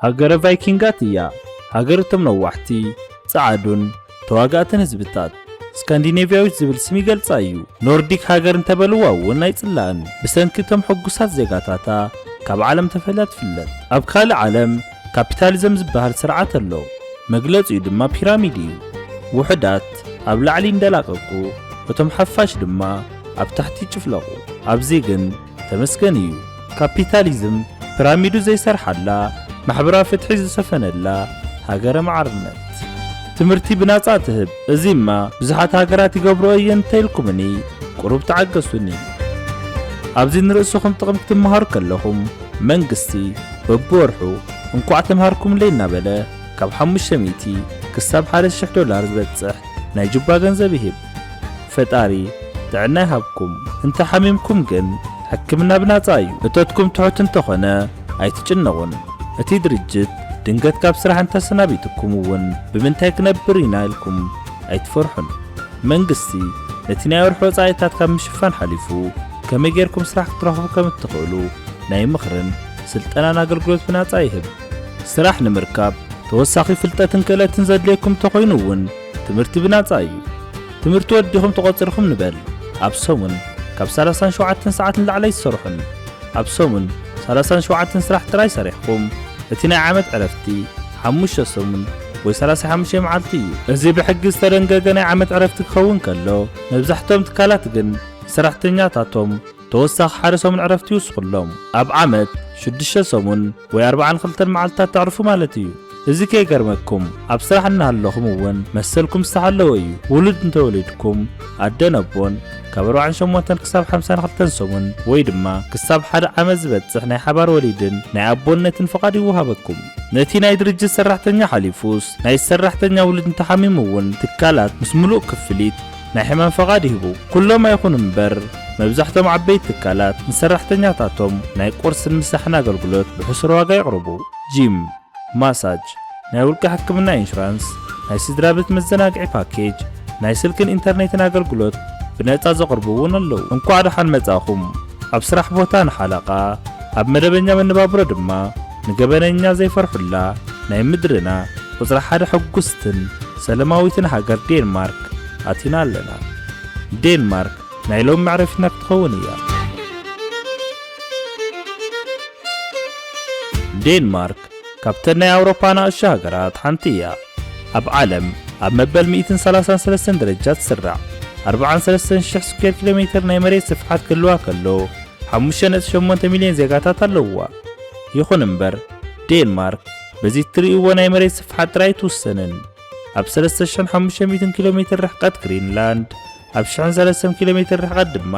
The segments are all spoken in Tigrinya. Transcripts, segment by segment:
ሃገረ ቫይኪንጋት እያ። ሃገርቶም ነዋሕቲ ጻዓዱን ተዋጋእትን ህዝብታት ስካንዲኔቪያዊት ዝብል ስም ይገልጻ እዩ። ኖርዲክ ሃገር እንተበልዋ እውን ኣይጽላእን። ብሰንኪቶም ሕጉሳት ዜጋታታ ካብ ዓለም ተፈልያ ትፍለጥ። ኣብ ካልእ ዓለም ካፒታሊዝም ዝበሃል ስርዓት ኣሎ። መግለጺኡ ድማ ፒራሚድ እዩ። ውሕዳት ኣብ ላዕሊ እንደላቀቁ እቶም ሓፋሽ ድማ ኣብ ታሕቲ ይጭፍለቑ። ኣብዚ ግን ተመስገን እዩ። ካፒታሊዝም ፒራሚዱ ዘይሰርሓላ ማሕበራዊ ፍትሒ ዝሰፈነላ ሃገረ ማዕርነት ትምህርቲ ብናጻ ትህብ። እዚማ ብዙሓት ሃገራት ይገብርኦ እየን እንተኢልኩምኒ ቁሩብ ተዓገሱኒ። ኣብዚ ንርእስኹም ጥቕሚ ክትመሃሩ ከለኹም መንግስቲ በብወርሑ እንኳዕ ተምሃርኩምለይ እናበለ ካብ 500 ክሳብ $1,000 ዝበጽሕ ናይ ጅባ ገንዘብ ይህብ። ፈጣሪ ጥዕና ይሃብኩም። እንተሓሚምኩም ግን ሕክምና ብናጻ እዩ። እቶትኩም ትሑት እንተኾነ ኣይትጭነቑን። እቲ ድርጅት ድንገት ካብ ስራሕ እንተሰናቢትኩም እውን ብምንታይ ክነብር ኢና ኢልኩም ኣይትፈርሑን። መንግስቲ ነቲ ናይ ወርሒ ወጻኢታት ካብ ምሽፋን ሓሊፉ ከመይ ጌርኩም ስራሕ ክትረኽቡ ከም እትኽእሉ ናይ ምኽርን ስልጠናን ኣገልግሎት ብናጻ ይህብ። ስራሕ ንምርካብ ተወሳኺ ፍልጠትን ክእለትን ዘድልየኩም ተኾይኑ እውን ትምህርቲ ብናጻ እዩ። ትምህርቲ ወዲኹም ተቖፂርኹም ንበል ኣብ ሰሙን ካብ 37 ሰዓት ንላዕሊ ይሰርሑን። ኣብ ሰሙን 37 ስራሕ ጥራይ ሰሪሕኩም እቲ ናይ ዓመት ዕረፍቲ 5 ሰሙን ወይ 35 መዓልቲ እዩ። እዚ ብሕጊ ዝተደንገገ ናይ ዓመት ዕረፍቲ ክኸውን ከሎ መብዛሕትኦም ትካላት ግን ሰራሕተኛታቶም ተወሳኺ 1 ሰሙን ዕረፍቲ ይውስኹሎም። ኣብ ዓመት 6 ሰሙን ወይ 42 መዓልትታት ተዕርፉ ማለት እዩ። እዚ ከይገርመኩም ኣብ ስራሕ እናሃለኹም እውን መሰልኩም ዝተሓለወ እዩ። ውሉድ እንተወሊድኩም ኣደን ኣቦን ካብ 48 ክሳብ 52 ሰሙን ወይ ድማ ክሳብ 1 ዓመት ዝበጽሕ ናይ ሓባር ወሊድን ናይ ኣቦነትን ፍቓድ ይወሃበኩም። ነቲ ናይ ድርጅት ሰራሕተኛ ሓሊፉስ ናይ ሰራሕተኛ ውሉድ እንተሓሚሙ እውን ትካላት ምስ ምሉእ ክፍሊት ናይ ሕማም ፍቓድ ይህቡ። ኩሎም ኣይኹን እምበር መብዛሕትኦም ዓበይቲ ትካላት ንሰራሕተኛታቶም ናይ ቁርስን ምሳሕን ኣገልግሎት ብሕሱር ዋጋ ይቕርቡ። ጂም፣ ማሳጅ፣ ናይ ውልቂ ሕክምና ኢንሹራንስ፣ ናይ ስድራ ቤት መዘናግዒ ፓኬጅ፣ ናይ ስልክን ኢንተርኔትን ኣገልግሎት ብነጻ ዘቕርቡ እውን ኣለዉ። እንኳዕ ደሓን መጻኹም። ኣብ ስራሕ ቦታ ንሓለቓ ኣብ መደበኛ መነባብሮ ድማ ንገበነኛ ዘይፈርሑላ ናይ ምድርና ቁፅሪ 1 ሕጉስትን ሰላማዊትን ሃገር ዴንማርክ ኣቲና ኣለና። ዴንማርክ ናይ ሎም መዕረፊትና ክትኸውን እያ። ዴንማርክ ካብተን ናይ ኣውሮፓ ንኣሽቱ ሃገራት ሓንቲ እያ። ኣብ ዓለም ኣብ መበል 133 ደረጃ ትስራዕ 43,000 ስኩዌር ኪሎ ሜትር ናይ መሬት ስፍሓት ክልዋ ከሎ 5.8 ሚልዮን ዜጋታት ኣለውዋ። ይኹን እምበር ዴንማርክ በዚ ትርእይዎ ናይ መሬት ስፍሓት ጥራይ ትውሰንን። ኣብ 3,500 ኪሎ ሜትር ርሕቀት ግሪንላንድ፣ ኣብ 1,300 ኪሎ ሜትር ርሕቀት ድማ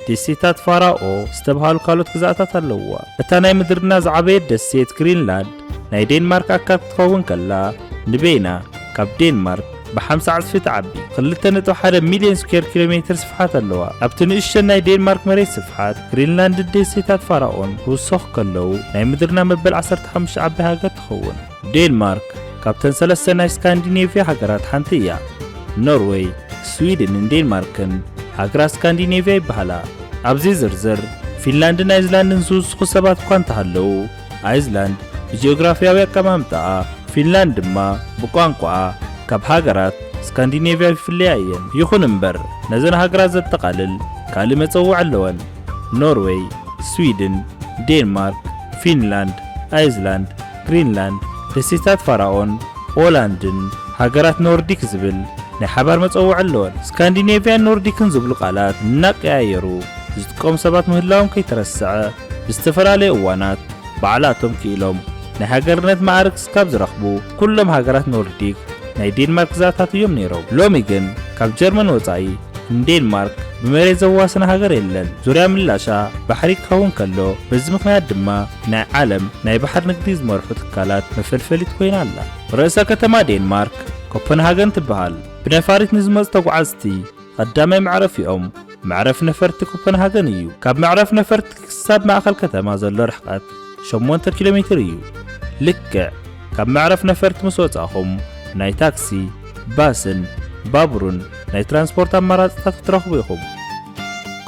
ደሴታት ፋራኦ ዝተባሃሉ ካልኦት ግዛኣታት ኣለውዋ። እታ ናይ ምድርና ዝዓበየት ደሴት ግሪንላንድ ናይ ዴንማርክ ኣካል ክትኸውን ከላ ንበይና ካብ ዴንማርክ ብ50 ዕጽፊ ተዓቢ 2.1 ሚልዮን ስኩዌር ኪሎ ሜትር ስፍሓት ኣለዋ። ኣብቲ ንእሽተን ናይ ዴንማርክ መሬት ስፍሓት ግሪንላንድ ደሴታት ፋራኦን ክውሰኹ ከለዉ ናይ ምድርና መበል 15 ዓባይ ሃገር ትኸውን። ዴንማርክ ካብተን 3 ናይ ስካንዲኔቪያ ሃገራት ሓንቲ እያ። ኖርዌይ፣ ስዊድንን ዴንማርክን ሃገራት ስካንዲኔቪያ ይበሃላ። ኣብዚ ዝርዝር ፊንላንድን ኣይዝላንድን ዝውስኹ ሰባት እኳ እንተሃለዉ ኣይዝላንድ ብጂኦግራፊያዊ ኣቀማምጣኣ ፊንላንድ ድማ ብቋንቋኣ ካብ ሃገራት ስካንዲኔቪያ ይፍለያ እየን። ይኹን እምበር ነዘን ሃገራት ዘጠቓልል ካልእ መፀውዒ ኣለወን። ኖርዌይ፣ ስዊድን፣ ዴንማርክ፣ ፊንላንድ፣ ኣይዝላንድ፣ ግሪንላንድ፣ ደሴታት ፋራኦን፣ ኦላንድን ሃገራት ኖርዲክ ዝብል ናይ ሓባር መፀውዒ ኣለወን። ስካንዲኔቪያን ኖርዲክን ዝብሉ ቃላት እናቀያየሩ ዝጥቀሙ ሰባት ምህላዎም ከይተረስዐ ብዝተፈላለየ እዋናት ባዕላቶም ክኢሎም ናይ ሃገርነት ማዕርግ ስካብ ዝረኽቡ ኩሎም ሃገራት ኖርዲክ ናይ ዴንማርክ ግዛኣታት እዮም ነይሮም። ሎሚ ግን ካብ ጀርመን ወፃኢ ንዴንማርክ ብመሬት ዘዋስነ ሃገር የለን። ዙርያ ምላሻ ባሕሪ ክኸውን ከሎ በዚ ምኽንያት ድማ ናይ ዓለም ናይ ባሕር ንግዲ ዝመርሑ ትካላት መፈልፈሊት ኮይና ኣላ። ርእሰ ከተማ ዴንማርክ ኮፐንሃገን ትበሃል። ብነፋሪት ንዝመፁ ተጓዓዝቲ ቀዳማይ መዕረፊኦም መዕረፍ ነፈርቲ ኮፐንሃገን እዩ። ካብ መዕረፍ ነፈርቲ ክሳብ ማእኸል ከተማ ዘሎ ርሕቀት 8 ኪሎ ሜትር እዩ። ልክዕ ካብ መዕረፍ ነፈርቲ ምስ ወጻኹም ናይ ታክሲ፣ ባስን ባቡርን ናይ ትራንስፖርት ኣማራፅታት ክትረኽቡ ኢኹም።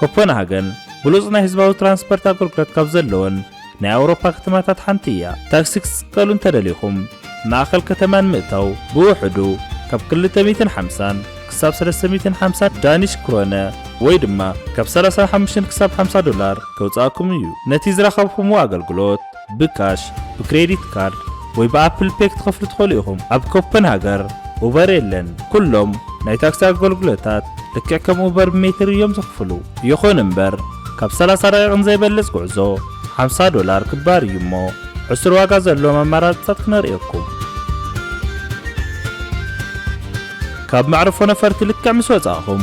ኮፐንሃገን ብሉጽ ናይ ህዝባዊ ትራንስፖርት ኣገልግሎት ካብ ዘለወን ናይ ኣውሮፓ ከተማታት ሓንቲ እያ። ታክሲ ክትስቀሉ እንተደሊኹም ማእኸል ከተማን ምእታው ብውሕዱ ካብ 250 ክሳብ 350 ዳኒሽ ክሮነ ወይ ድማ ካብ 35 ክሳብ 50 ዶላር ከውፃእኩም እዩ። ነቲ ዝረኸብኩምዎ ኣገልግሎት ብካሽ ብክሬዲት ካርድ ወይ ብኣፕል ፔይ ክትኸፍሉ ትኽእሉ ኢኹም። ኣብ ኮፐንሃገር ኡበር የለን። ኩሎም ናይ ታክሲ ኣገልግሎታት ልክዕ ከም ኡበር ብሜትር እዮም ዝኽፍሉ። ይኹን እምበር ካብ 30 ደቂቕን ዘይበልፅ ጉዕዞ 50 ዶላር ክባር እዩ እሞ ዕሱር ዋጋ ዘለዎም ኣማራፅታት ክነርእየኩም። ካብ መዕርፎ ነፈርቲ ልክዕ ምስ ወፃእኹም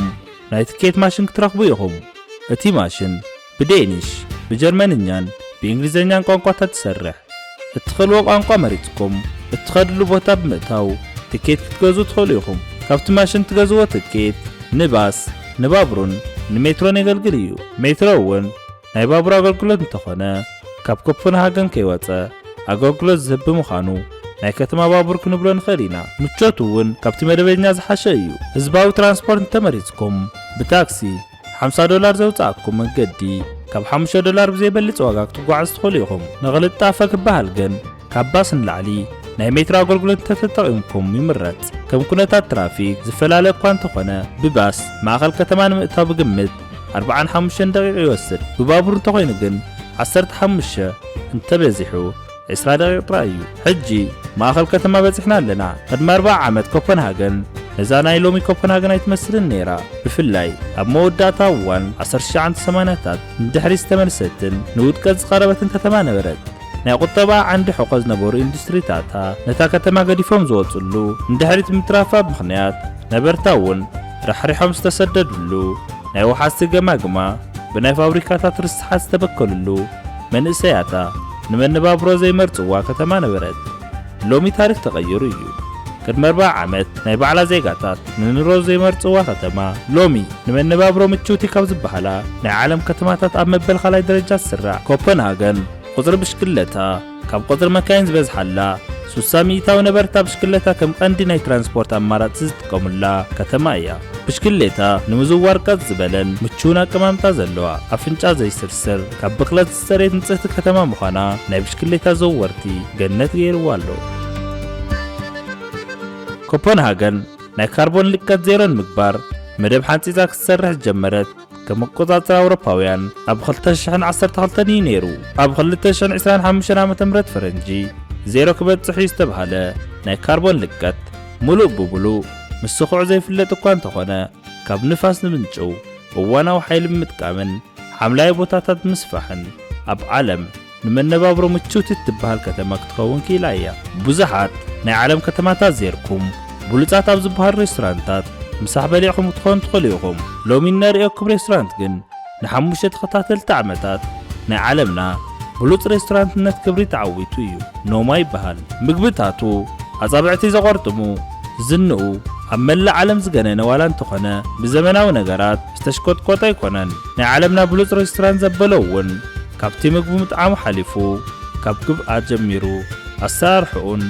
ናይ ትኬት ማሽን ክትረኽቡ ኢኹም። እቲ ማሽን ብዴኒሽ ብጀርመንኛን ብእንግሊዝኛን ቋንቋታት ትሰርሕ። እትኽእልዎ ቋንቋ መሪፅኩም እትኸድሉ ቦታ ብምእታው ትኬት ክትገዙ ትኽእሉ ኢኹም። ካብቲ ማሽን ትገዝዎ ትኬት ንባስ ንባቡርን ንሜትሮን የገልግል እዩ። ሜትሮ እውን ናይ ባቡር ኣገልግሎት እንተኾነ ካብ ኮፐንሃገን ከይወፀ ኣገልግሎት ዝህብ ምዃኑ ናይ ከተማ ባቡር ክንብሎ ንኽእል ኢና። ምቾቱ እውን ካብቲ መደበኛ ዝሓሸ እዩ። ህዝባዊ ትራንስፖርት እንተመሪፅኩም ብታክሲ 50 ዶላር ዘውፃእኩም መንገዲ ካብ 5 ዶላር ብዘይበልፅ ዋጋ ክትጓዓዙ ትኽእሉ ኢኹም። ንቕልጣፈ ክበሃል ግን ካብ ባስ ንላዕሊ ናይ ሜትሮ ኣገልግሎት ተጠቒምኩም ይምረፅ። ከም ኩነታት ትራፊክ ዝፈላለ እኳ እንተኾነ ብባስ ማእኸል ከተማ ንምእታው ብግምት 45 ደቂቕ ይወስድ። ብባቡር እንተኾይኑ ግን 15 እንተበዚሑ 20 ደቂቕ ጥራይ እዩ። ሕጂ ማእኸል ከተማ በፂሕና ኣለና። ቅድሚ 40 ዓመት ኮፐንሃገን ነዛ ናይ ሎሚ ኮፐንሃገን ኣይትመስልን ነይራ። ብፍላይ ኣብ መወዳእታ እዋን 1980ታት ንድሕሪ ዝተመልሰትን ንውድቀት ዝቐረበትን ከተማ ነበረት። ናይ ቁጠባ ዓንዲ ሕቆ ዝነበሩ ኢንዱስትሪታታ ነታ ከተማ ገዲፎም ዝወፅሉ ንድሕሪት ምትራፋ ምኽንያት ነበርታ እውን ረሕሪሖም ዝተሰደድሉ ናይ ወሓዝቲ ገማግማ ብናይ ፋብሪካታት ርስሓት ዝተበከሉሉ መንእሰያታ ንመነባብሮ ዘይመርፅዋ ከተማ ነበረት። ሎሚ ታሪክ ተቐይሩ እዩ። ቅድሚ 40 ዓመት ናይ ባዕላ ዜጋታት ንኑሮ ዘይመርፅዋ ከተማ ሎሚ ንመነባብሮ ምቹውቲ ካብ ዝበሃላ ናይ ዓለም ከተማታት ኣብ መበል ካልኣይ ደረጃ ትስራዕ። ኮፐንሃገን ቁጥሪ ብሽክለታ ካብ ቁጥሪ መካይን ዝበዝሓላ 60 ሚእታዊ ነበርታ ብሽክለታ ከም ቀንዲ ናይ ትራንስፖርት ኣማራፂ ዝጥቀሙላ ከተማ እያ። ብሽክሌታ ንምዝዋር ቀጥ ዝበለን ምቹውን ኣቀማምጣ ዘለዋ ኣፍንጫ ዘይስርስር ካብ ብክለት ዝፀረየት ንጽህቲ ከተማ ምዃና ናይ ብሽክሌታ ዘወርቲ ገነት ገይርዋ ኣሎ። ኮፐንሃገን ናይ ካርቦን ልቀት ዜሮን ምግባር መደብ ሓንፂዛ ክትሰርሕ ጀመረት ከም መቆጻጸሪ ኣውሮፓውያን ኣብ 2012 እዩ ነይሩ። ኣብ 2025 ዓ.ም ፈረንጂ ዜሮ ክበጽሕ ዝተባሃለ ናይ ካርቦን ልቀት ሙሉእ ብሙሉእ ምስኹዕ ዘይፍለጥ እኳ እንተኾነ ካብ ንፋስ ንምንጭው እዋናዊ ሓይሊ ምጥቃምን ሓምላይ ቦታታት ምስፋሕን ኣብ ዓለም ንመነባብሮ ምቹውቲ ትበሃል ከተማ ክትኸውን ክኢላ እያ። ብዙሓት ናይ ዓለም ከተማታት ዜርኩም ብሉጻት ኣብ ዝበሃሉ ሬስቶራንታት ምሳሕ በሊዕኹም ክትኾኑ ትኽእሉ ኢኹም። ሎሚ ነሪአኩም ሬስቶራንት ግን ንሓሙሽተ ተኸታተልቲ ዓመታት ናይ ዓለምና ብሉጽ ሬስቶራንትነት ክብሪ ተዓዊቱ እዩ። ኖማ ይበሃል። ምግብታቱ ኣጻብዕቲ ዘቆርጥሙ ዝንኡ ኣብ መላእ ዓለም ዝገነነ ዋላ እንተኾነ ብዘመናዊ ነገራት ዝተሽቆጥቆጠ ኣይኮነን። ናይ ዓለምና ብሉጽ ሬስቶራንት ዘበሎ እውን ካብቲ ምግቡ ምጥዓሙ ሓሊፉ ካብ ግብኣት ጀሚሩ ኣሰራርሑን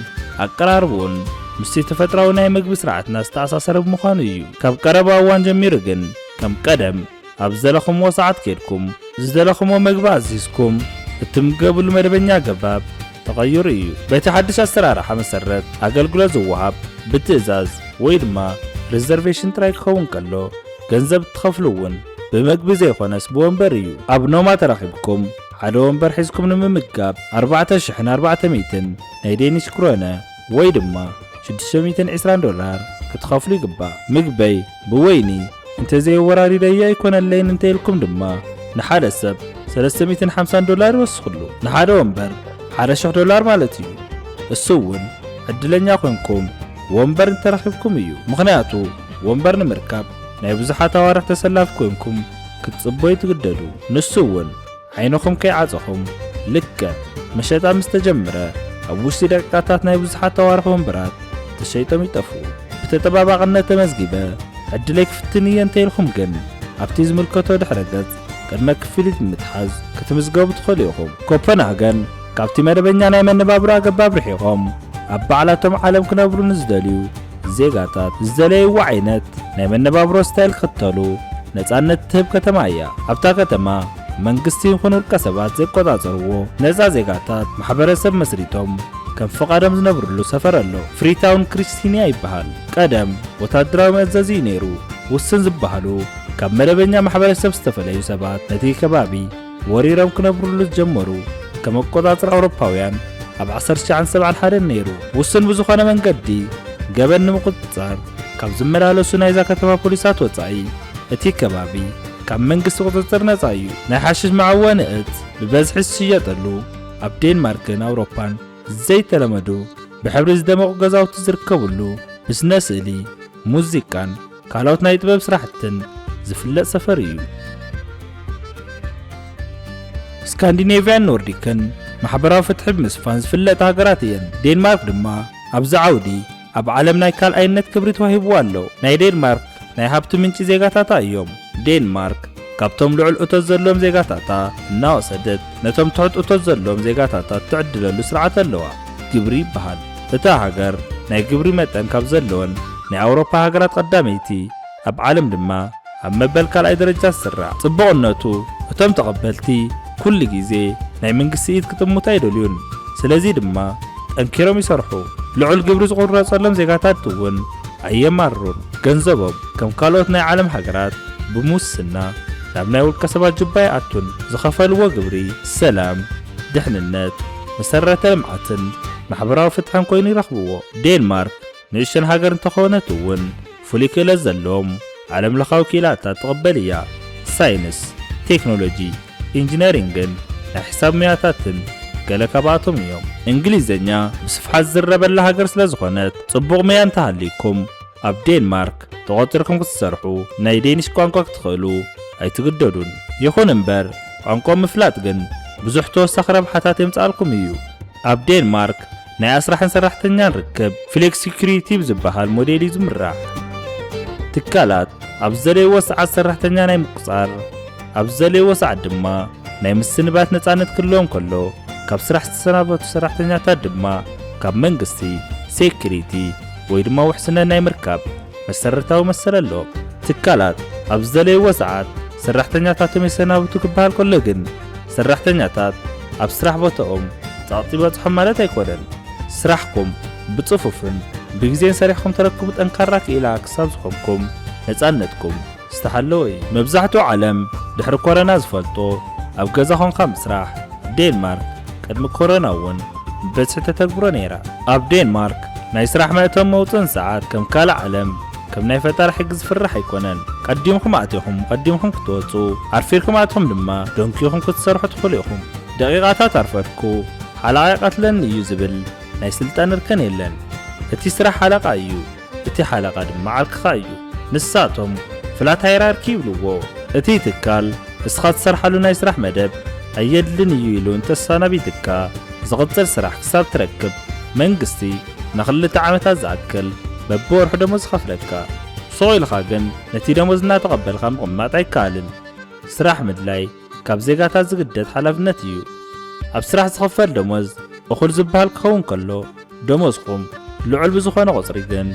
ኣቀራርቡን ምስቲ ተፈጥራዊ ናይ ምግቢ ስርዓትና ዝተኣሳሰረ ብምዃኑ እዩ። ካብ ቀረባ እዋን ጀሚሩ ግን ከም ቀደም ኣብ ዘለኹምዎ ሰዓት ከድኩም ዝደለኹምዎ ምግቢ ኣዚዝኩም እትምገቡሉ መደበኛ ገባብ ተቐይሩ እዩ። በቲ ሓድሽ ኣሰራርሓ መሰረት ኣገልግሎት ዝወሃብ ብትእዛዝ ወይ ድማ ሪዘርቬሽን ጥራይ ክኸውን ከሎ ገንዘብ እትኸፍሉ እውን ብምግቢ ዘይኮነስ ብወንበር እዩ። ኣብ ኖማ ተራኺብኩም ሓደ ወንበር ሒዝኩም ንምምጋብ 4400 ናይ ዴኒሽ ክሮነ ወይ ድማ 620 ዶላር ክትኸፍሉ ይግባእ። ምግበይ ብወይኒ እንተዘይወራሪደያ ኣይኮነለይን እንተኢልኩም ድማ ንሓደ ሰብ 350 ዶላር ይወስኽሉ። ንሓደ ወንበር 1,000 ዶላር ማለት እዩ። እሱ እውን ዕድለኛ ኮይንኩም ወንበር እንተረኺብኩም እዩ። ምኽንያቱ ወንበር ንምርካብ ናይ ብዙሓት ኣዋርሕ ተሰላፊ ኮይንኩም ክትጽበዩ ትግደዱ። ንሱ እውን ዓይንኹም ከይዓፀኹም ልክዕ መሸጣ ምስ ተጀመረ ኣብ ውሽጢ ደቂቃታት ናይ ብዙሓት ኣዋርሕ ወንበራት ተሸይጦም ይጠፍኡ። ብተጠባባቕነት ተመዝጊበ ዕድለይ ክፍትን እየ እንተኢልኩም ግን ኣብቲ ዝምልከቶ ድሕረ ገጽ ቅድመ ክፍሊት ምትሓዝ ክትምዝገቡ ትኽእሉ ኢኹም። ኮፐንሃገን ካብቲ መደበኛ ናይ መነባብሮ ኣገባብ ርሒቖም ኣብ ባዕላቶም ዓለም ክነብሩ ንዝደልዩ ዜጋታት ዝደለይዎ ዓይነት ናይ መነባብሮ ስታይል ክኽተሉ ነፃነት ትህብ ከተማ እያ። ኣብታ ከተማ መንግስቲ ይኹን ውልቀ ሰባት ዘይቆጻጸርዎ ነፃ ዜጋታት ማሕበረሰብ መስሪቶም ከም ፍቓዶም ዝነብሩሉ ሰፈር ኣሎ። ፍሪታውን ክሪስቲንያ ይበሃል። ቀደም ወታደራዊ መእዘዚ ነይሩ። ውስን ዝበሃሉ ካብ መደበኛ ማሕበረሰብ ዝተፈለዩ ሰባት ነቲ ከባቢ ወሪሮም ክነብሩሉ ዝጀመሩ ከም ኣቆጻጽር ኣውሮፓውያን ኣብ 1971 ነይሩ። ውስን ብዝኾነ መንገዲ ገበን ንምቁፅጻር ካብ ዝመላለሱ ናይዛ ከተማ ፖሊሳት ወጻኢ እቲ ከባቢ ካብ መንግስቲ ቁጥጥር ነፃ እዩ። ናይ ሓሽሽ መዓወኒ እጽ ብበዝሒ ዝሽየጠሉ ኣብ ዴንማርክን ኣውሮፓን ዘይተለመዱ ብሕብሪ ዝደመቑ ገዛውቲ ዝርከቡሉ ብስነ ስእሊ፣ ሙዚቃን ካልኦት ናይ ጥበብ ስራሕትን ዝፍለጥ ሰፈር እዩ። ስካንዲኔቪያን ኖርዲክን ማሕበራዊ ፍትሒ ብምስፋን ዝፍለጥ ሃገራት እየን። ዴንማርክ ድማ ኣብዚ ዓውዲ ኣብ ዓለም ናይ ካልኣይነት ክብሪ ተዋሂብዋ ኣሎ። ናይ ዴንማርክ ናይ ሃብቲ ምንጪ ዜጋታታ እዮም። ዴንማርክ ካብቶም ልዑል እቶት ዘለዎም ዜጋታታ እናወሰደት ነቶም ትሑት እቶት ዘለዎም ዜጋታታ ትዕድለሉ ስርዓት ኣለዋ። ግብሪ ይበሃል። እታ ሃገር ናይ ግብሪ መጠን ካብ ዘለወን ናይ ኣውሮፓ ሃገራት ቀዳመይቲ ኣብ ዓለም ድማ ኣብ መበል ካልኣይ ደረጃ ዝስራዕ። ጽቡቕነቱ እቶም ተቐበልቲ ኩሉ ግዜ ናይ መንግስቲ ኢድ ክጥምቱ ኣይደልዩን። ስለዚ ድማ ጠንኪሮም ይሰርሑ። ልዑል ግብሪ ዝቑረጸሎም ዜጋታት እውን ኣየማርሩን። ገንዘቦም ከም ካልኦት ናይ ዓለም ሃገራት ብሙስና ናብ ናይ ውልቀ ሰባት ጅባ ይኣቱን። ዝኸፈልዎ ግብሪ ሰላም፣ ድሕንነት፣ መሰረተ ልምዓትን ማሕበራዊ ፍትሕን ኮይኑ ይረኽብዎ። ዴንማርክ ንእሽተን ሃገር እንተኾነት እውን ፍሉይ ክእለት ዘለዎም ዓለም ለኻዊ ክኢላታት ትቕበል እያ። ሳይንስ፣ ቴክኖሎጂ፣ ኢንጂነሪንግን ናይ ሒሳብ ሞያታትን ገለ ካብኣቶም እዮም። እንግሊዝኛ ብስፍሓት ዝዝረበላ ሃገር ስለ ዝኾነት ጽቡቕ ሞያ እንተሃልይኩም ኣብ ዴንማርክ ተቖፂርኩም ክትሰርሑ ናይ ዴኒሽ ቋንቋ ክትኽእሉ ኣይትግደዱን። ይኹን እምበር ቋንቋ ምፍላጥ ግን ብዙሕ ተወሳኺ ረብሓታት የምጽኣልኩም እዩ። ኣብ ዴንማርክ ናይ ኣስራሕን ሰራሕተኛን ርክብ ፍሌክሲኩሪቲ ብዝበሃል ሞዴል እዩ ዝምራሕ። ትካላት ኣብ ዝደለይዎ ሰዓት ሰራሕተኛ ናይ ምቁጻር፣ ኣብ ዝደለይዎ ሰዓት ድማ ናይ ምስንባት ነፃነት ክህልዎም ከሎ ካብ ስራሕ ዝተሰናበቱ ሰራሕተኛታት ድማ ካብ መንግስቲ ሴኩሪቲ ወይ ድማ ውሕስነት ናይ ምርካብ መሰረታዊ መሰል ኣለዎም። ትካላት ኣብ ዝደለይዎ ሰዓት ሰራሕተኛታቶም የሰናብቱ ክበሃል ከሎ ግን ሰራሕተኛታት ኣብ ስራሕ ቦታኦም ጸቕጢ በጽሖም ማለት ኣይኮነን። ስራሕኩም ብጽፉፍን ብግዜን ሰሪሕኩም ተረክቡ ጠንካራ ክኢላ ክሳብ ዝኾንኩም ነፃነትኩም ዝተሓለወ እዩ። መብዛሕትኡ ዓለም ድሕሪ ኮረና ዝፈልጦ ኣብ ገዛ ኾንካ ምስራሕ ዴንማርክ ቅድሚ ኮረና እውን ብበዝሒ ተተግብሮ ነይራ። ኣብ ዴንማርክ ናይ ስራሕ መእተውን መውፅእን ሰዓት ከም ካልእ ዓለም ከም ናይ ፈጣሪ ሕጊ ዝፍራሕ ኣይኮነን። ቀዲምኩም ኣትኹም ቀዲምኩም ክትወፁ፣ ዓርፊርኩም ኣትኹም ድማ ደንኪኹም ክትሰርሑ ትኽእሉ ኢኹም። ደቂቓታት ኣርፈድኩ ሓለቓ ይቐትለኒ እዩ ዝብል ናይ ስልጣን እርከን የለን። እቲ ስራሕ ሓለቓ እዩ፣ እቲ ሓለቓ ድማ ዓርክኻ እዩ። ንሳቶም ፍላት ሃይራርኪ ይብልዎ። እቲ ትካል እስኻ ትሰርሓሉ ናይ ስራሕ መደብ ኣየድልን እዩ ኢሉ እንተሰናቢትካ ዝቕፅል ስራሕ ክሳብ ትረክብ መንግስቲ ንኽልተ ዓመታት ዝኣክል በብወርሑ ደሞዝ ዝኸፍለካ። ስቕ ኢልኻ ግን ነቲ ደሞዝ እናተቐበልካ ምቕማጥ ኣይከኣልን። ስራሕ ምድላይ ካብ ዜጋታት ዝግደድ ሓላፍነት እዩ። ኣብ ስራሕ ዝኽፈል ደሞዝ እኹል ዝበሃል ክኸውን ከሎ ደሞዝኩም ልዑል ብዝኾነ ቁፅሪ ግን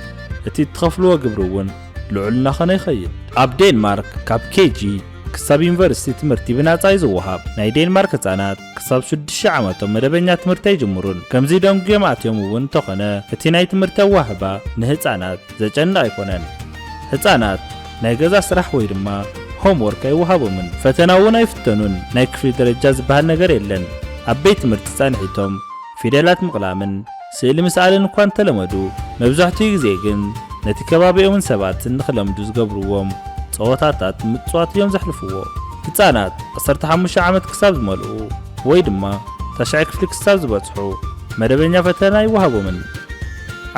እቲ እትኸፍልዎ ግብሪ እውን ልዑል እናኾነ ይኸይድ። ኣብ ዴንማርክ ካብ ኬጂ ክሳብ ዩኒቨርሲቲ ትምህርቲ ብናፃ እዩ ዝወሃብ። ናይ ዴንማርክ ህፃናት ክሳብ 6 ዓመቶም መደበኛ ትምህርቲ ኣይጅምሩን። ከምዚ ደንጉዮም ኣትዮም እውን እንተኾነ እቲ ናይ ትምህርቲ ኣዋህባ ንህፃናት ዘጨንቕ ኣይኮነን። ህፃናት ናይ ገዛ ስራሕ ወይ ድማ ሆምወርክ ኣይወሃቦምን። ፈተና እውን ኣይፍተኑን። ናይ ክፍሊ ደረጃ ዝበሃል ነገር የለን። ኣብ ቤት ትምህርቲ ጸኒሒቶም ፊደላት ምቕላምን ስእሊ ምስኣልን እኳ እንተለመዱ መብዛሕትኡ ግዜ ግን ነቲ ከባቢኦምን ሰባት ንኽለምዱ ዝገብርዎም ጸወታታት ምጽዋት እዮም ዘሕልፍዎ። ህፃናት 15 ዓመት ክሳብ ዝመልኡ ወይ ድማ 9 ክፍሊ ክሳብ ዝበጽሑ መደበኛ ፈተና ይወሃቦምን።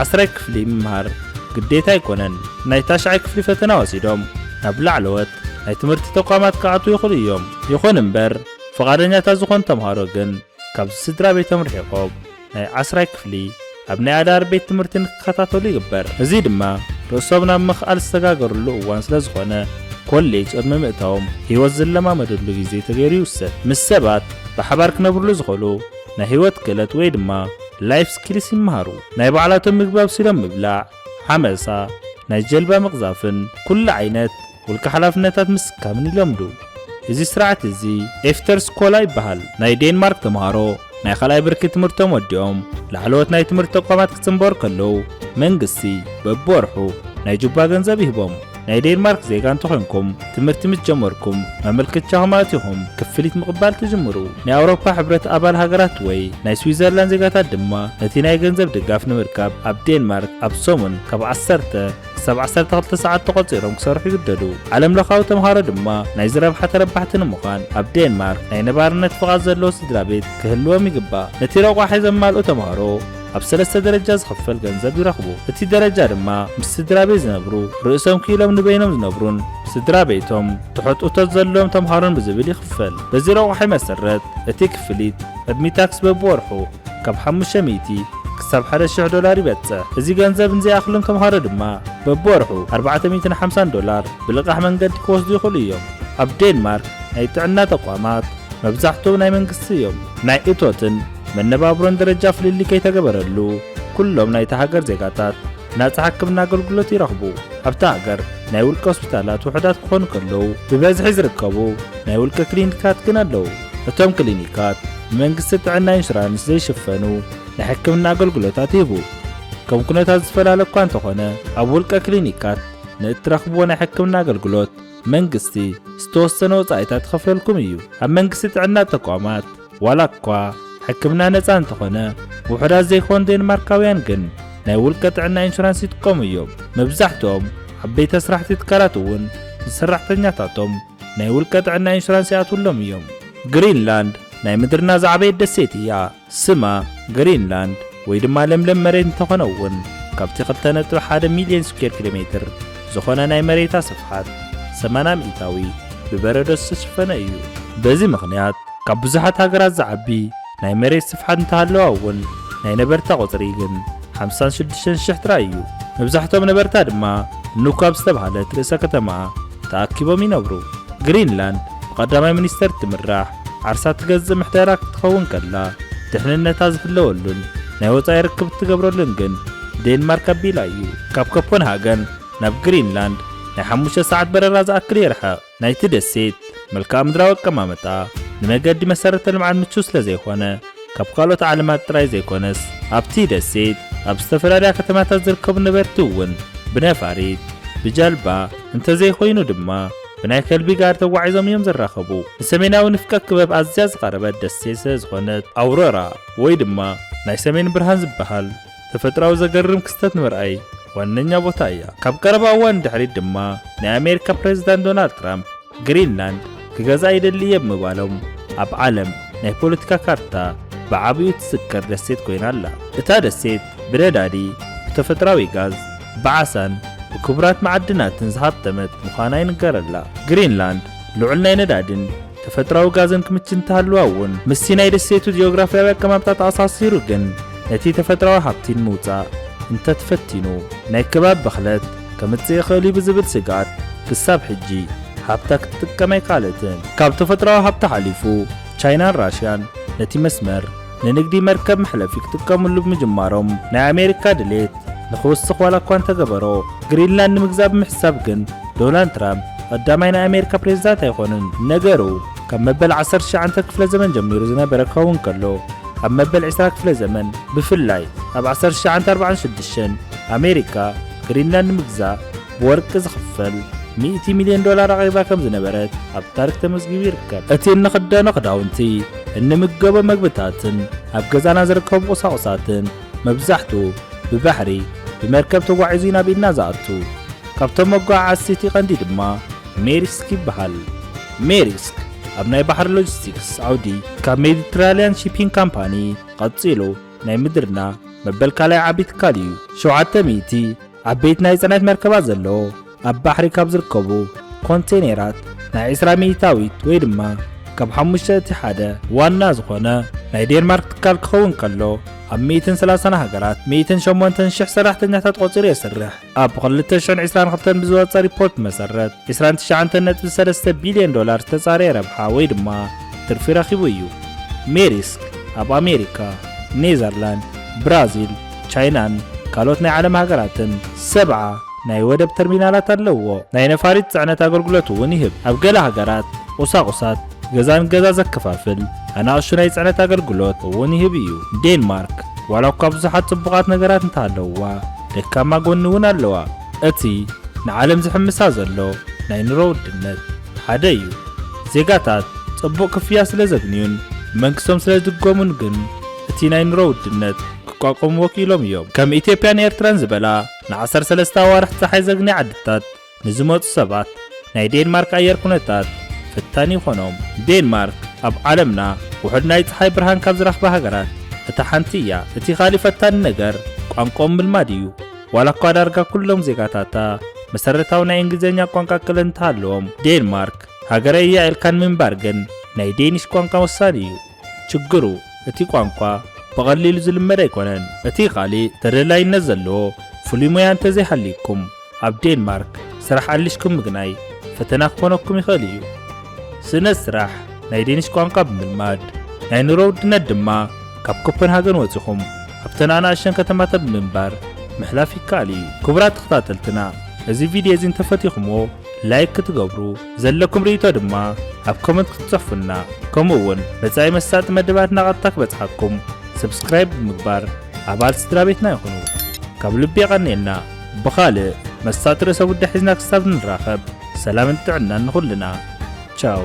10 ክፍሊ ምምሃር ግዴታ ኣይኮነን። ናይ 9 ክፍሊ ፈተና ወሲዶም ናብ ላዕለወት ናይ ትምህርቲ ተቋማት ክኣቱ ይኽእሉ እዮም። ይኹን እምበር ፈቓደኛታት ዝኾኑ ተምሃሮ ግን ካብ ስድራ ቤቶም ርሒቖም ናይ 10 ክፍሊ ኣብ ናይ ኣዳር ቤት ትምህርቲ ንክከታተሉ ይግበር። እዚ ድማ ርእሶም ናብ ምኽኣል ዝተጋገሩሉ እዋን ስለ ዝኾነ ኮሌጅ ቅድሚ ምእታዎም ህይወት ዝለማመድሉ ግዜ ተገይሩ ይውሰድ። ምስ ሰባት ብሓባር ክነብርሉ ዝኽእሉ ናይ ህይወት ክእለት ወይ ድማ ላይፍ ስኪልስ ይመሃሩ። ናይ ባዕላቶም ምግቢ ኣብሲሎም ምብላዕ፣ ሓመሳ፣ ናይ ጀልባ ምቕዛፍን ኩሉ ዓይነት ውልቀ ሓላፍነታት ምስካምን ይለምዱ። እዚ ስርዓት እዚ ኤፍተር ስኮላ ይበሃል። ናይ ዴንማርክ ተምሃሮ ናይ ካልኣይ ብርኪ ትምህርቶም ወዲኦም ላዕለዎት ናይ ትምህርቲ ተቋማት ክጽምበሩ ከለዉ መንግስቲ በብወርሑ ናይ ጁባ ገንዘብ ይህቦም። ናይ ዴንማርክ ዜጋ እንተኾንኩም ትምህርቲ ምስ ጀመርኩም መመልከቻኹም ኣትኹም ክፍሊት ምቕባል ትጅምሩ። ናይ ኣውሮፓ ሕብረት ኣባል ሃገራት ወይ ናይ ስዊዘርላንድ ዜጋታት ድማ ነቲ ናይ ገንዘብ ድጋፍ ንምርካብ ኣብ ዴንማርክ ኣብ ሰሙን ካብ 10 ክሳብ 12 ሰዓት ተቖፂሮም ክሰርሑ ይግደዱ። ዓለም ለኻዊ ተምሃሮ ድማ ናይ ዝረብሓ ተረባሕቲ ንምዃን ኣብ ዴንማርክ ናይ ነባርነት ፍቓድ ዘለዎ ስድራ ቤት ክህልዎም ይግባእ። ነቲ ረቑሒ ዘማልኡ ተምሃሮ ኣብ 3 ደረጃ ዝኽፈል ገንዘብ ይረኽቡ። እቲ ደረጃ ድማ ምስ ስድራ ቤት ዝነብሩ ርእሶም ክኢሎም ንበይኖም ዝነብሩን ስድራ ቤቶም ትሑት እቶት ዘለዎም ተምሃሮን ብዝብል ይኽፈል። በዚ ረቑሒ መሰረት እቲ ክፍሊት ቅድሚ ታክስ በብወርሑ ካብ 500 ክሳብ $1,000 ይበጽሕ። እዚ ገንዘብ እንዘይኣኽሎም ተምሃሮ ድማ በብወርሑ $450 ብልቓሕ መንገዲ ክወስዱ ይኽእሉ እዮም። ኣብ ዴንማርክ ናይ ጥዕና ተቋማት መብዛሕትኦም ናይ መንግስቲ እዮም። ናይ እቶትን መነባብሮን ደረጃ ፍልሊ ከይተገበረሉ ኩሎም ናይቲ ሃገር ዜጋታት ናፃ ሕክምና ኣገልግሎት ይረኽቡ። ኣብታ ሃገር ናይ ውልቀ ሆስፒታላት ውሕዳት ክኾኑ ከለዉ ብበዝሒ ዝርከቡ ናይ ውልቀ ክሊኒካት ግን ኣለዉ። እቶም ክሊኒካት ብመንግስቲ ጥዕና ኢንሹራንስ ዘይሽፈኑ ናይ ሕክምና ኣገልግሎታት ይህቡ። ከም ኩነታት ዝፈላለ እኳ እንተኾነ ኣብ ውልቀ ክሊኒካት ንእትረኽብዎ ናይ ሕክምና ኣገልግሎት መንግስቲ ዝተወሰነ ወጻኢታት ይኸፍለልኩም እዩ። ኣብ መንግስቲ ጥዕና ተቋማት ዋላ እኳ ሕክምና ነፃ እንተኾነ ውሕዳት ዘይኮኑ ዴንማርካውያን ግን ናይ ውልቀ ጥዕና ኢንሹራንስ ይጥቀሙ እዮም። መብዛሕትኦም ዓበይቲ ስራሕቲ ትካላት እውን ንሰራሕተኛታቶም ናይ ውልቀ ጥዕና ኢንሹራንስ ይኣትውሎም እዮም። ግሪንላንድ ናይ ምድርና ዝዓበየት ደሴት እያ። ስማ ግሪንላንድ ወይ ድማ ለምለም መሬት እንተኾነ እውን ካብቲ 2.1 ሚልዮን ስኩዌር ኪሎ ሜትር ዝኾነ ናይ መሬታ ስፍሓት 80 ሚእታዊ ብበረዶ ዝተሸፈነ እዩ። በዚ ምኽንያት ካብ ብዙሓት ሃገራት ዝዓቢ ናይ መሬት ስፍሓት እንተሃለዋ እውን ናይ ነበርታ ቁፅሪ ግን 56,000 ጥራይ እዩ። መብዛሕትኦም ነበርታ ድማ ኑኳብ ዝተባሃለት ርእሰ ከተማ ተኣኪቦም ይነብሩ። ግሪንላንድ ብቐዳማይ ሚኒስተር ትምራሕ ዓርሳ ትገዝእ ምሕደራ ክትኸውን ከላ ድሕንነታ ዝሕለወሉን ናይ ወፃኢ ርክብ ትገብረሉን ግን ዴንማርክ ኣቢላ እዩ። ካብ ኮፐንሃገን ናብ ግሪንላንድ ናይ 5 ሰዓት በረራ ዝኣክል ይርሕቕ። ናይቲ ደሴት መልክዓ ምድራዊ ኣቀማምጣ ንመገዲ መሰረተ ልምዓት ምቹው ስለ ዘይኮነ ካብ ካልኦት ዓለማት ጥራይ ዘይኮነስ ኣብቲ ደሴት ኣብ ዝተፈላለያ ከተማታት ዝርከቡ ነበርቲ እውን ብነፋሪት ብጀልባ እንተዘይኮይኑ ድማ ብናይ ከልቢ ጋር ተጓዒዞም እዮም ዝራኸቡ። ንሰሜናዊ ንፍቀ ክበብ ኣዝያ ዝቐረበት ደሴት ስለ ዝኾነት ኣውሮራ ወይ ድማ ናይ ሰሜን ብርሃን ዝበሃል ተፈጥራዊ ዘገርም ክስተት ንምርኣይ ዋነኛ ቦታ እያ። ካብ ቀረባ እዋን ድሕሪት ድማ ናይ ኣሜሪካ ፕሬዝዳንት ዶናልድ ትራምፕ ግሪንላንድ ክገዛ ይደሊ እየ ብምባሎም ኣብ ዓለም ናይ ፖለቲካ ካርታ ብዓብዩ ትስከር ደሴት ኮይና ኣላ። እታ ደሴት ብነዳዲ ብተፈጥራዊ ጋዝ ብዓሳን ብክቡራት ማዕድናትን ዝሃብተመት ምዃና ይንገረላ። ግሪንላንድ ልዑል ናይ ነዳድን ተፈጥራዊ ጋዝን ክምችት እንተሃለዋ እውን ምስቲ ናይ ደሴቱ ጂኦግራፊያዊ ኣቀማምጣ ተኣሳሲሩ ግን ነቲ ተፈጥራዊ ሃብቲን ምውፃእ እንተትፈቲኑ ናይ ከባቢ ብኽለት ከምጽእ ይኽእል እዩ ብዝብል ስጋት ክሳብ ሕጂ ሃብታ ክትጥቀም ኣይከኣለትን። ካብ ተፈጥራዊ ሃብታ ሓሊፉ ቻይናን ራሽያን ነቲ መስመር ንንግዲ መርከብ መሕለፊ ክጥቀምሉ ብምጅማሮም ናይ ኣሜሪካ ድሌት ንኽውስኽ ዋላ እኳ እንተገበሮ ግሪንላንድ ንምግዛእ ብምሕሳብ ግን ዶናልድ ትራምፕ ቀዳማይ ናይ ኣሜሪካ ፕሬዝዳንት ኣይኮኑን። ነገሩ ካብ መበል 19 ክፍለ ዘመን ጀሚሩ ዝነበረ ክኸውን ከሎ ኣብ መበል 20 ክፍለ ዘመን ብፍላይ ኣብ 1946 ኣሜሪካ ግሪንላንድ ንምግዛእ ብወርቂ ዝኽፈል $100 ሚልዮን ኣቕሪባ ከም ዝነበረት ኣብ ታሪክ ተመዝጊቡ ይርከብ። እቲ እንኽደኖ ክዳውንቲ እንምገቦ መግብታትን ኣብ ገዛና ዝርከቡ ቁሳቁሳትን መብዛሕትኡ ብባሕሪ ብመርከብ ተጓዒዙ ናብ ኢድና ዝኣቱ። ካብቶም መጓዓዓዝቲ ቀንዲ ድማ ሜሪስክ ይበሃል። ሜሪስክ ኣብ ናይ ባሕሪ ሎጂስቲክስ ዓውዲ ካብ ሜዲትራንያን ሺፒንግ ካምፓኒ ቀፂሉ ናይ ምድርና መበል ካልኣይ ዓቢ ትካል እዩ። 700 ዓበይቲ ናይ ጽዕነት መርከባት ዘለዎ ኣብ ባሕሪ ካብ ዝርከቡ ኮንቴነራት ናይ 20 ሚእታዊት ወይ ድማ ካብ 5 ዋና ዝኾነ ናይ ዴንማርክ ትካል ክኸውን ከሎ ኣብ 130 ሃገራት 108,000 ሰራሕተኛታት ቆፂሩ የስርሕ። ኣብ 2022 ብዝወፀ ሪፖርት መሰረት $29.3 ቢልዮን ዝተጻረየ ረብሓ ወይ ድማ ትርፊ ረኺቡ እዩ። ሜሪስክ ኣብ ኣሜሪካ፣ ኔዘርላንድ፣ ብራዚል፣ ቻይናን ካልኦት ናይ ዓለም ሃገራትን 70 ናይ ወደብ ተርሚናላት ኣለዎ። ናይ ነፋሪት ጽዕነት ኣገልግሎት እውን ይህብ። ኣብ ገለ ሃገራት ቁሳቁሳት ገዛን ገዛ ዘከፋፍል ኣናእሽቱ ናይ ጽዕነት ኣገልግሎት እውን ይህብ እዩ። ዴንማርክ ዋላ እኳ ብዙሓት ጽቡቓት ነገራት እንተሃለውዋ ደካማ ጎኒ እውን ኣለዋ። እቲ ንዓለም ዝሕምሳ ዘሎ ናይ ኑሮ ውድነት ሓደ እዩ። ዜጋታት ጽቡቕ ክፍያ ስለ ዘግንዩን መንግስቶም ስለ ዝድጎሙን ግን እቲ ናይ ኑሮ ውድነት ክቋቋምዎ ክኢሎም እዮም። ከም ኢትዮጵያን ኤርትራን ዝበላ ን13 ኣዋርሕ ፀሓይ ዘግንያ ዓድታት ንዝመፁ ሰባት ናይ ዴንማርክ ኣየር ኩነታት ፈታኒ ይኾኖም። ዴንማርክ ኣብ ዓለምና ውሑድ ናይ ፀሓይ ብርሃን ካብ ዝረኽባ ሃገራት እታ ሓንቲ እያ። እቲ ኻሊእ ፈታኒ ነገር ቋንቋኦም ምልማድ እዩ። ዋላ እኳ ዳርጋ ኩሎም ዜጋታታ መሰረታዊ ናይ እንግሊዝኛ ቋንቋ ክእለት እንተሃለዎም ዴንማርክ ሃገረይ እያ ኢልካን ምንባር ግን ናይ ዴኒሽ ቋንቋ ወሳኒ እዩ። ችግሩ እቲ ቋንቋ ብቐሊሉ ዝልመድ ኣይኮነን። እቲ ኻሊእ ተደላይነት ዘለዎ ፍሉይ ሞያ እንተዘይሃልይኩም ኣብ ዴንማርክ ስራሕ ኣሊሽኩም ምግናይ ፈተና ክኾነኩም ይኽእል እዩ። ስነ ስራሕ ናይ ዴኒሽ ቋንቋ ብምልማድ ናይ ኑሮ ውድነት ድማ ካብ ኮፐንሃገን ወፂኹም ኣብተን ኣናእሽተን ከተማታት ብምንባር ምሕላፍ ይከኣል እዩ። ክቡራት ተኸታተልትና እዚ ቪድዮ እዚ እንተፈቲኹምዎ ላይክ ክትገብሩ ዘለኩም ርእይቶ ድማ ኣብ ኮመንት ክትጽፉና ከምኡውን መጻኢ መሳጢ መደባት ናቐጥታ ክበጽሓኩም ሰብስክራይብ ብምግባር ኣባል ስድራ ቤትና ይኹኑ። ካብ ልቢ የቐኒየልና ብኻልእ መሳጢ ርእሰ ጉዳይ ሒዝና ክሳብ ንራኸብ ሰላምን ጥዕናን ንኹልና ቻው።